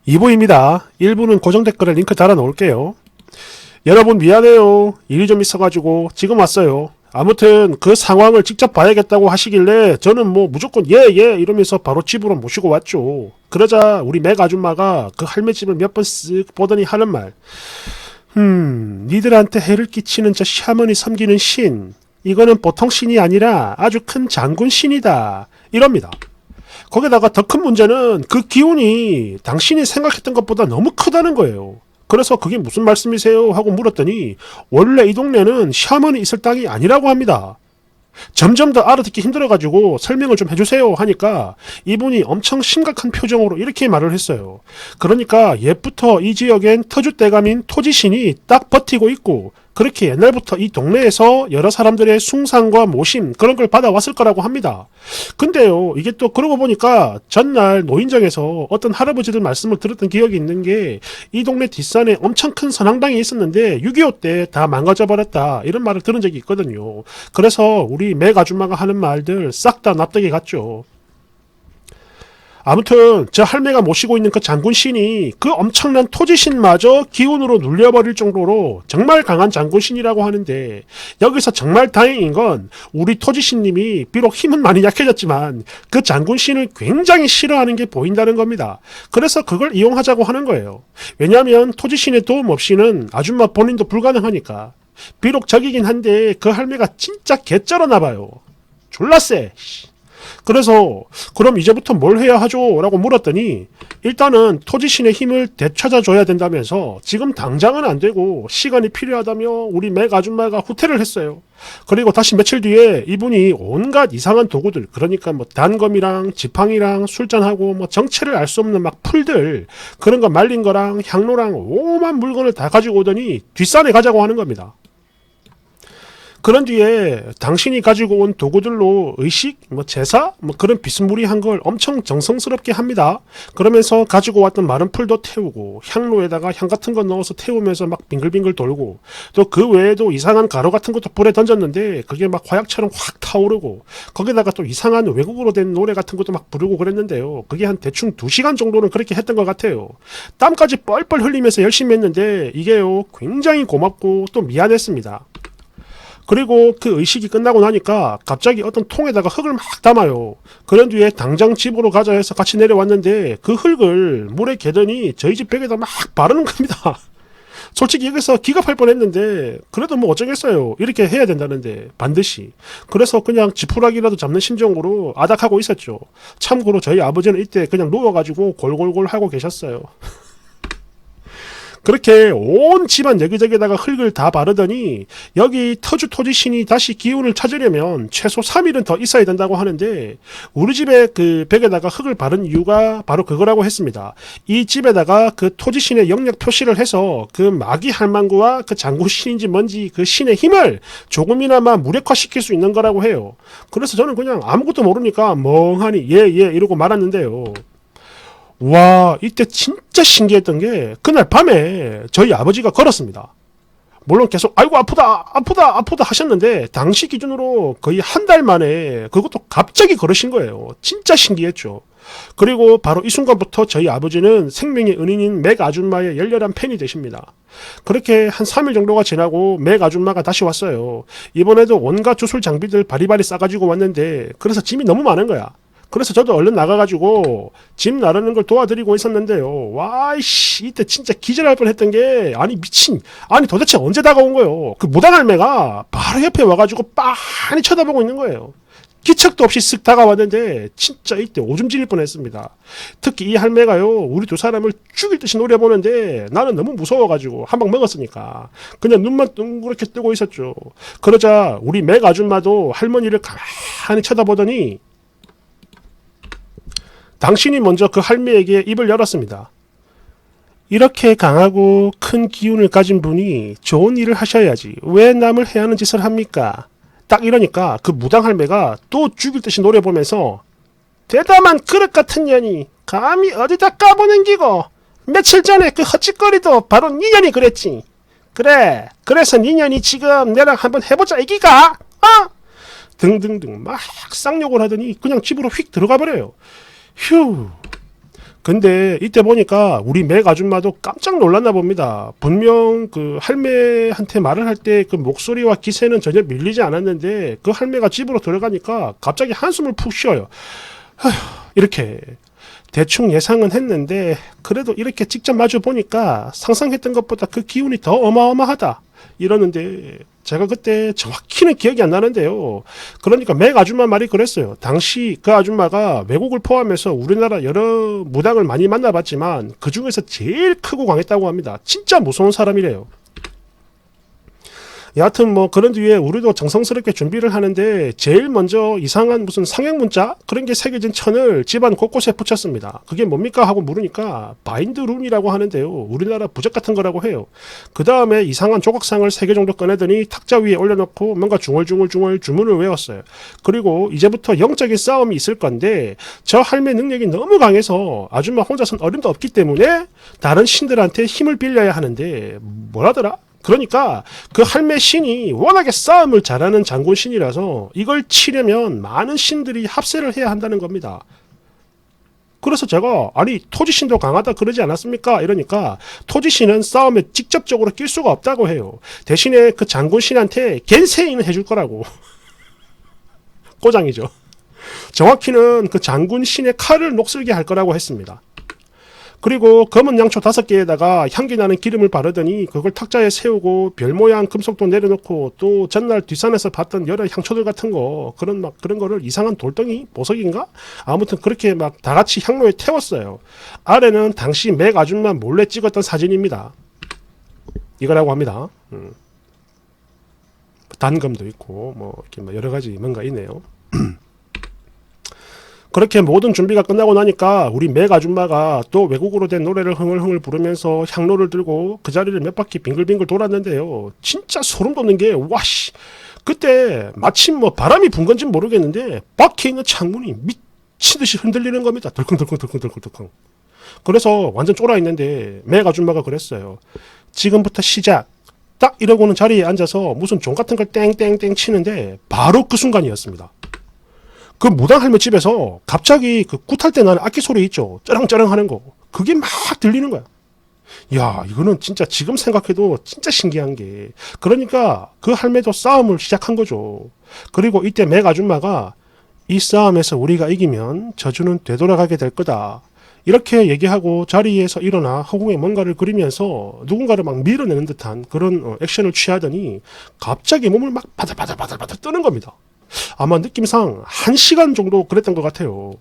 2부입니다. 1부는 고정 댓글에 링크 달아 놓을게요. 여러분 미안해요. 일이 좀 있어가지고 지금 왔어요. 아무튼 그 상황을 직접 봐야겠다고 하시길래 저는 뭐 무조건 예 이러면서 바로 집으로 모시고 왔죠. 그러자 우리 맥 아줌마가 그 할매 집을 몇 번 쓱 보더니 하는 말, 니들한테 해를 끼치는 저 샤머니 섬기는 신, 이거는 보통 신이 아니라 아주 큰 장군 신이다, 이럽니다. 거기다가 더 큰 문제는 그 기운이 당신이 생각했던 것보다 너무 크다는 거예요. 그래서 그게 무슨 말씀이세요? 하고 물었더니 원래 이 동네는 샤먼이 있을 땅이 아니라고 합니다. 점점 더 알아듣기 힘들어가지고 설명을 좀 해주세요 하니까 이분이 엄청 심각한 표정으로 이렇게 말을 했어요. 그러니까 옛부터 이 지역엔 터줏대감인 토지신이 딱 버티고 있고 그렇게 옛날부터 이 동네에서 여러 사람들의 숭상과 모심 그런 걸 받아왔을 거라고 합니다. 근데요, 이게 또 그러고 보니까 전날 노인정에서 어떤 할아버지들 말씀을 들었던 기억이 있는 게 이 동네 뒷산에 엄청 큰 선앙당이 있었는데 6.25 때 다 망가져버렸다 이런 말을 들은 적이 있거든요. 그래서 우리 맥 아줌마가 하는 말들 싹 다 납득이 갔죠. 아무튼 저 할매가 모시고 있는 그 장군신이 그 엄청난 토지신마저 기운으로 눌려버릴 정도로 정말 강한 장군신이라고 하는데, 여기서 정말 다행인 건 우리 토지신님이 비록 힘은 많이 약해졌지만 그 장군신을 굉장히 싫어하는 게 보인다는 겁니다. 그래서 그걸 이용하자고 하는 거예요. 왜냐하면 토지신의 도움 없이는 아줌마 본인도 불가능하니까. 비록 적이긴 한데 그 할매가 진짜 개쩔었나 봐요. 졸라 쎄. 그래서 그럼 이제부터 뭘 해야 하죠? 라고 물었더니 일단은 토지신의 힘을 되찾아줘야 된다면서 지금 당장은 안 되고 시간이 필요하다며 우리 맥 아줌마가 후퇴를 했어요. 그리고 다시 며칠 뒤에 이분이 온갖 이상한 도구들, 그러니까 뭐 단검이랑 지팡이랑 술잔하고 뭐 정체를 알 수 없는 막 풀들, 그런 거 말린 거랑 향로랑 오만 물건을 다 가지고 오더니 뒷산에 가자고 하는 겁니다. 그런 뒤에 당신이 가지고 온 도구들로 의식, 뭐 제사, 뭐 그런 비스무리한 걸 엄청 정성스럽게 합니다. 그러면서 가지고 왔던 마른 풀도 태우고 향로에다가 향 같은 거 넣어서 태우면서 막 빙글빙글 돌고, 또 그 외에도 이상한 가루 같은 것도 불에 던졌는데 그게 막 화약처럼 확 타오르고, 거기다가 또 이상한 외국어로 된 노래 같은 것도 막 부르고 그랬는데요. 그게 한 대충 2시간 정도는 그렇게 했던 것 같아요. 땀까지 뻘뻘 흘리면서 열심히 했는데 이게요, 굉장히 고맙고 또 미안했습니다. 그리고 그 의식이 끝나고 나니까 갑자기 어떤 통에다가 흙을 막 담아요. 그런 뒤에 당장 집으로 가자 해서 같이 내려왔는데 그 흙을 물에 개더니 저희 집 벽에다 막 바르는 겁니다. 솔직히 여기서 기겁할 뻔했는데 그래도 뭐 어쩌겠어요. 이렇게 해야 된다는데 반드시. 그래서 그냥 지푸라기라도 잡는 심정으로 아닥하고 있었죠. 참고로 저희 아버지는 이때 그냥 누워가지고 골골골 하고 계셨어요. 그렇게 온 집안 여기저기다가 흙을 다 바르더니 여기 토지신이 다시 기운을 찾으려면 최소 3일은 더 있어야 된다고 하는데, 우리 집에 그 벽에다가 흙을 바른 이유가 바로 그거라고 했습니다. 이 집에다가 그 토지신의 영역 표시를 해서 그 마귀 할망구와 그 장군신인지 뭔지 그 신의 힘을 조금이나마 무력화시킬 수 있는 거라고 해요. 그래서 저는 그냥 아무것도 모르니까 멍하니 예 이러고 말았는데요. 와, 이때 진짜 신기했던 게 그날 밤에 저희 아버지가 걸었습니다. 물론 계속 아이고 아프다 하셨는데 당시 기준으로 거의 한 달 만에 그것도 갑자기 걸으신 거예요. 진짜 신기했죠. 그리고 바로 이 순간부터 저희 아버지는 생명의 은인인 맥 아줌마의 열렬한 팬이 되십니다. 그렇게 한 3일 정도가 지나고 맥 아줌마가 다시 왔어요. 이번에도 온갖 주술 장비들 바리바리 싸가지고 왔는데 그래서 짐이 너무 많은 거야. 그래서 저도 얼른 나가가지고 짐 나르는 걸 도와드리고 있었는데요. 와이씨, 이때 진짜 기절할 뻔했던 게, 아니 미친, 아니 도대체 언제 다가온 거예요. 그 무당 할매가 바로 옆에 와가지고 빤히 쳐다보고 있는 거예요. 기척도 없이 쓱 다가왔는데 진짜 이때 오줌 지릴 뻔했습니다. 특히 이 할매가요, 우리 두 사람을 죽일 듯이 노려보는데 나는 너무 무서워가지고 한 방 먹었으니까 그냥 눈만 둥그렇게 뜨고 있었죠. 그러자 우리 맥 아줌마도 할머니를 가만히 쳐다보더니 당신이 먼저 그 할매에게 입을 열었습니다. 이렇게 강하고 큰 기운을 가진 분이 좋은 일을 하셔야지 왜 남을 해하는 짓을 합니까? 딱 이러니까 그 무당 할매가 또 죽일 듯이 노려보면서, 대담한 그릇 같은 년이 감히 어디다 까보는 기고, 며칠 전에 그 헛짓거리도 바로 니 년이 그랬지. 그래, 그래서 니 년이 지금 내랑 한번 해보자 이기가? 등등등 막 쌍욕을 하더니 그냥 집으로 휙 들어가 버려요. 휴. 근데 이때 보니까 우리 맥 아줌마도 깜짝 놀랐나 봅니다. 분명 그 할매한테 말을 할 때 그 목소리와 기세는 전혀 밀리지 않았는데 그 할매가 집으로 들어가니까 갑자기 한숨을 푹 쉬어요. 아휴, 이렇게 대충 예상은 했는데 그래도 이렇게 직접 마주 보니까 상상했던 것보다 그 기운이 더 어마어마하다 이러는데 제가 그때 정확히는 기억이 안 나는데요. 그러니까 맥 아줌마 말이 그랬어요. 당시 그 아줌마가 외국을 포함해서 우리나라 여러 무당을 많이 만나봤지만 그 중에서 제일 크고 강했다고 합니다. 진짜 무서운 사람이래요. 여하튼 뭐 그런 뒤에 우리도 정성스럽게 준비를 하는데 제일 먼저 이상한 무슨 상형 문자 그런 게 새겨진 천을 집안 곳곳에 붙였습니다. 그게 뭡니까 하고 물으니까 바인드 룬이라고 하는데요. 우리나라 부적 같은 거라고 해요. 그 다음에 이상한 조각상을 3개 정도 꺼내더니 탁자 위에 올려놓고 뭔가 중얼중얼 주문을 외웠어요. 그리고 이제부터 영적인 싸움이 있을 건데 저 할매 능력이 너무 강해서 아줌마 혼자선 어림도 없기 때문에 다른 신들한테 힘을 빌려야 하는데 뭐라더라? 그러니까 그 할매 신이 워낙에 싸움을 잘하는 장군 신이라서 이걸 치려면 많은 신들이 합세를 해야 한다는 겁니다. 그래서 제가 아니 토지신도 강하다 그러지 않았습니까? 이러니까 토지신은 싸움에 직접적으로 낄 수가 없다고 해요. 대신에 그 장군 신한테 겐세이는 해줄 거라고. 꼬장이죠. 정확히는 그 장군 신의 칼을 녹슬게 할 거라고 했습니다. 그리고 검은 양초 5개에다가 향기 나는 기름을 바르더니 그걸 탁자에 세우고 별 모양 금속도 내려놓고 또 전날 뒷산에서 봤던 여러 향초들 같은 거 그런 거를 이상한 돌덩이 보석인가 아무튼 그렇게 막 다 같이 향로에 태웠어요. 아래는 당시 맥 아줌마 몰래 찍었던 사진입니다. 이거라고 합니다. 단검도 있고 뭐 이렇게 뭐 여러 가지 뭔가 있네요. 그렇게 모든 준비가 끝나고 나니까 우리 맥 아줌마가 또 외국어로 된 노래를 흥얼흥얼 부르면서 향로를 들고 그 자리를 몇 바퀴 빙글빙글 돌았는데요. 진짜 소름 돋는 게 와씨 그때 마침 뭐 바람이 분 건지 모르겠는데 밖에 있는 창문이 미친 듯이 흔들리는 겁니다. 덜컹덜컹. 그래서 완전 쫄아 있는데 맥 아줌마가 그랬어요. 지금부터 시작. 딱 이러고는 자리에 앉아서 무슨 종 같은 걸 땡땡땡 치는데 바로 그 순간이었습니다. 그 무당 할매 집에서 갑자기 그 굿할 때 나는 악기 소리 있죠. 쩌렁쩌렁 하는 거. 그게 막 들리는 거야. 야, 이거는 진짜 지금 생각해도 진짜 신기한 게. 그러니까 그 할매도 싸움을 시작한 거죠. 그리고 이때 맥 아줌마가 이 싸움에서 우리가 이기면 저주는 되돌아가게 될 거다. 이렇게 얘기하고 자리에서 일어나 허공에 뭔가를 그리면서 누군가를 막 밀어내는 듯한 그런 액션을 취하더니 갑자기 몸을 막 바들바들 뜨는 겁니다. 아마 느낌상 1시간 정도 그랬던 것 같아요.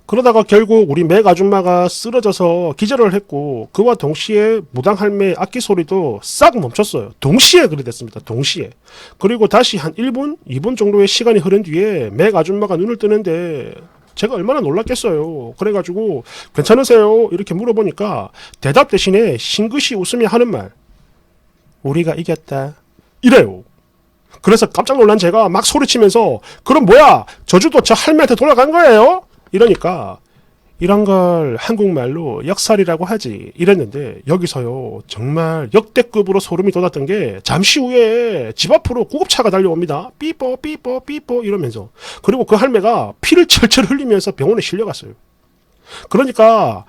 그러다가 결국 우리 맥 아줌마가 쓰러져서 기절을 했고 그와 동시에 무당 할매의 악기 소리도 싹 멈췄어요. 동시에 그래 됐습니다. 동시에. 그리고 다시 한 1분, 2분 정도의 시간이 흐른 뒤에 맥 아줌마가 눈을 뜨는데 제가 얼마나 놀랐겠어요. 그래가지고 괜찮으세요? 이렇게 물어보니까 대답 대신에 싱긋이 웃으며 하는 말. 우리가 이겼다. 이래요. 그래서 깜짝 놀란 제가 막 소리치면서 그럼 뭐야 저주도 저 할매한테 돌아간 거예요? 이러니까 이런 걸 한국말로 역살이라고 하지 이랬는데 여기서요 정말 역대급으로 소름이 돋았던 게 잠시 후에 집 앞으로 구급차가 달려옵니다. 삐뽀 이러면서 그리고 그 할매가 피를 철철 흘리면서 병원에 실려갔어요. 그러니까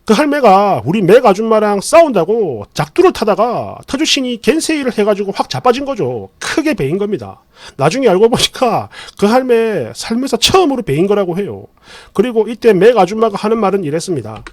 그 할매가 우리 맥 아줌마랑 싸운다고 작두를 타다가 터주신이 겐세이를 해가지고 확 자빠진 거죠. 크게 베인 겁니다. 나중에 알고 보니까 그 할매 삶에서 처음으로 베인 거라고 해요. 그리고 이때 맥 아줌마가 하는 말은 이랬습니다.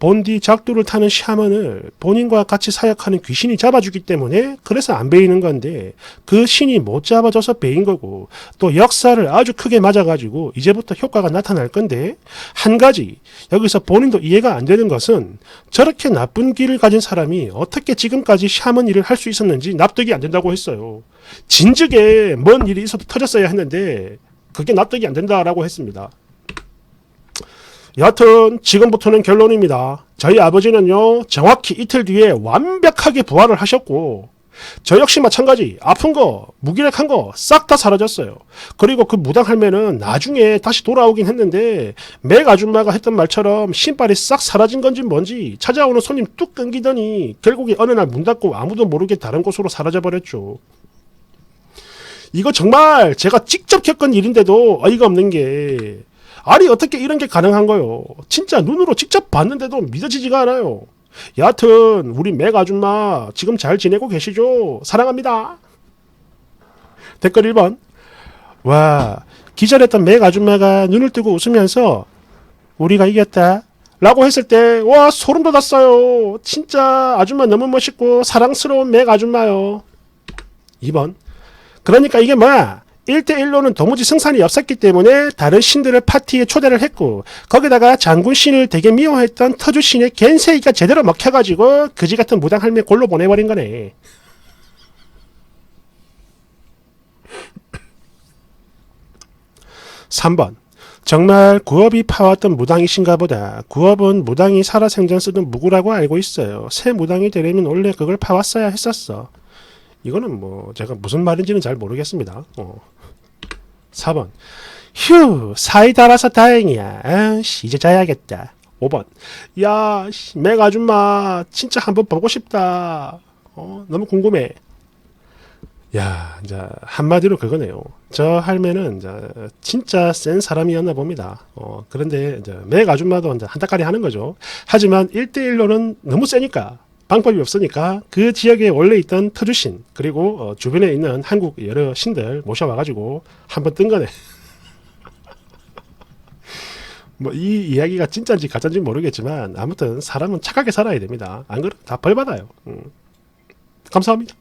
본디 작두를 타는 샤먼을 본인과 같이 사역하는 귀신이 잡아주기 때문에 그래서 안 베이는 건데 그 신이 못 잡아줘서 베인 거고 또 역사를 아주 크게 맞아가지고 이제부터 효과가 나타날 건데 한 가지 여기서 본인도 이해가 안 되는 것은 저렇게 나쁜 길을 가진 사람이 어떻게 지금까지 샤먼 일을 할 수 있었는지 납득이 안 된다고 했어요. 진즉에 뭔 일이 있어도 터졌어야 했는데 그게 납득이 안 된다라고 했습니다. 여하튼 지금부터는 결론입니다. 저희 아버지는요 정확히 이틀 뒤에 완벽하게 부활을 하셨고 저 역시 마찬가지 아픈 거 무기력한 거 싹 다 사라졌어요. 그리고 그 무당 할매는 나중에 다시 돌아오긴 했는데 맥 아줌마가 했던 말처럼 신발이 싹 사라진 건지 뭔지 찾아오는 손님 뚝 끊기더니 결국에 어느 날 문 닫고 아무도 모르게 다른 곳으로 사라져버렸죠. 이거 정말 제가 직접 겪은 일인데도 어이가 없는 게 아니 어떻게 이런 게 가능한 거요? 진짜 눈으로 직접 봤는데도 믿어지지가 않아요. 여하튼 우리 맥 아줌마 지금 잘 지내고 계시죠? 사랑합니다. 댓글 1번. 와, 기절했던 맥 아줌마가 눈을 뜨고 웃으면서 우리가 이겼다 라고 했을 때 와 소름 돋았어요. 진짜 아줌마 너무 멋있고 사랑스러운 맥 아줌마요. 2번. 그러니까 이게 뭐야? 1대1로는 도무지 승산이 없었기 때문에 다른 신들을 파티에 초대를 했고 거기다가 장군 신을 되게 미워했던 터주 신의 겐세이가 제대로 먹혀가지고 그지같은 무당 할매 골로 보내버린 거네. 3번. 정말 구업이 파왔던 무당이신가 보다. 구업은 무당이 살아생전 쓰던 무구라고 알고 있어요. 새 무당이 되려면 원래 그걸 파왔어야 했었어. 이거는 뭐 제가 무슨 말인지는 잘 모르겠습니다. 4번. 휴, 사이다라서 다행이야. 아이씨, 이제 자야겠다. 5번. 야, 맥 아줌마 진짜 한번 보고 싶다. 너무 궁금해. 야, 이제 한마디로 그거네요. 저 할매는 이제 진짜 센 사람이었나 봅니다. 그런데 이제 맥 아줌마도 이제 한따까리 하는 거죠. 하지만 1대1로는 너무 세니까 방법이 없으니까 그 지역에 원래 있던 터주신 그리고 주변에 있는 한국 여러 신들 모셔와가지고 한번 뜬 거네. 뭐 이 이야기가 진짜인지 가짜인지 모르겠지만 아무튼 사람은 착하게 살아야 됩니다. 안 그러면 다 벌 받아요. 감사합니다.